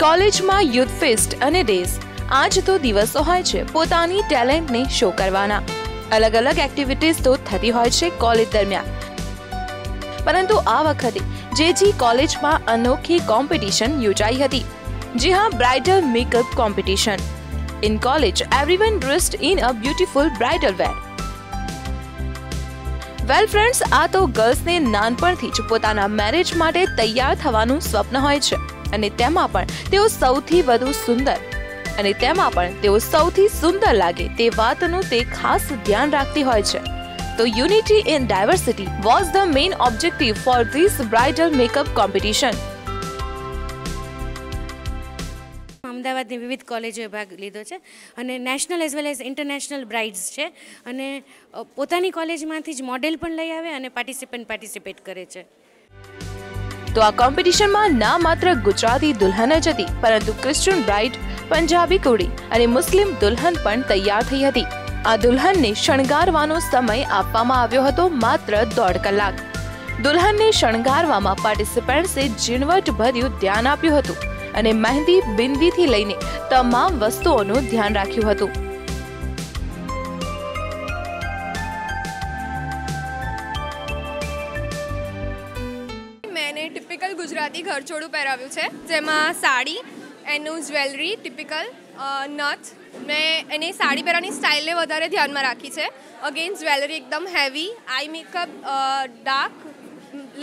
કોલેજમાં youth fest અને days આજ તો દિવસો હોય છે પોતાની ટેલેન્ટને શો કરવાના. અલગ અલગ એક્ટિવિટીઝ તો થતી હોય છે કોલેજ દરમિયાન, પરંતુ આ વખતે જેજી કોલેજમાં અનોખી કોમ્પિટિશન યોજાઈ હતી. જી હા, bridal makeup competition. In college everyone dressed in a beautiful bridal wear. Well friends, આ તો ગર્લ્સને નાનપણથી જ પોતાના મેરેજ માટે તૈયાર થવાનું સ્વપ્ન હોય છે, અને તેમાં પણ તેઓ સૌથી સુંદર લાગે તે વાતનું તે ખાસ ધ્યાન રાખતી હોય છે. તો unity in diversity was the main objective for this bridal makeup competition. અમદાવાદની વિવિધ કોલેજોએ ભાગ લીધો છે અને national as well as international brides છે, અને પોતાની કોલેજમાંથી જ મોડેલ પણ લઈ આવે અને પાર્ટિસિપેટ કરે છે. તો આ કોમ્પિટિશનમાં ના માત્ર ગુજરાતી દુલ્હન જ હતી, પરંતુ ક્રિશ્ચિયન બ્રાઇડ, પંજાબી કુડી અને મુસ્લિમ દુલ્હન પણ તૈયાર થઈ હતી. આ દુલ્હનને શણગારવાનો સમય આપવામાં આવ્યો હતો માત્ર 1.5 કલાક. દુલ્હનને શણગારવામાં પાર્ટિસિપન્ટ્સે ઝીણવટભર્યું ધ્યાન આપ્યું હતું અને મહેંદી, બિંદીથી લઈને તમામ વસ્તુઓનું ધ્યાન રાખ્યું હતું. मैंने टिपिकल गुजराती घरचोड़ू पहराव्યું છે, જેમાં સાડી, એનું જ્વેલરી ટિપિકલ, નથ. મેં એની સાડી પહેરવાની સ્ટાઇલને વધારે ધ્યાનમાં રાખી છે. અગેન જ્વેલરી એકદમ heavy, eye makeup dark,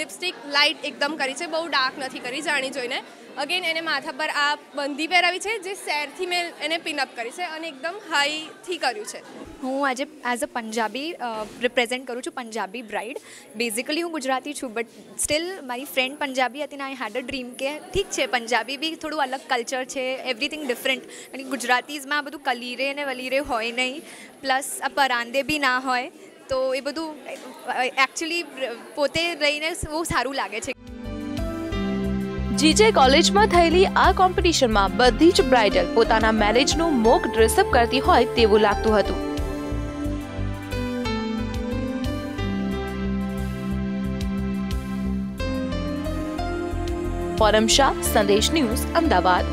lipstick light એકદમ કરી છે, બહુ ડાર્ક નથી કરી, જાણી જોઈને. અગેન એને માથા પર આ બંદી પહેરાવી છે, જે સેરથી મેં એને પિનઅપ કરી છે અને એકદમ હાઈથી કર્યું છે. હું આજે એઝ અ પંજાબી રિપ્રેઝેન્ટ કરું છું, પંજાબી બ્રાઇડ. બેઝિકલી હું ગુજરાતી છું, બટ સ્ટીલ મારી ફ્રેન્ડ પંજાબી હતી ને આઈ હેડ અ ડ્રીમ કે ઠીક છે, પંજાબી બી થોડું અલગ કલ્ચર છે, એવરીથિંગ ડિફરન્ટ. અને ગુજરાતીઝમાં આ બધું કલીરે ને વલીરે હોય નહીં, પ્લસ આ પરાંદે બી ના હોય, તો એ બધું એકચ્યુઅલી પોતે રહીને બહુ સારું લાગે છે. જીજે કોલેજમાં થયેલી આ કોમ્પિટિશનમાં બધી જ બ્રાઇડલ પોતાના મેરેજનું મોક ડ્રેસઅપ કરતી હોય તેવું લાગતું હતું. ફોરમ શાહ, સંદેશ ન્યૂઝ, અમદાવાદ.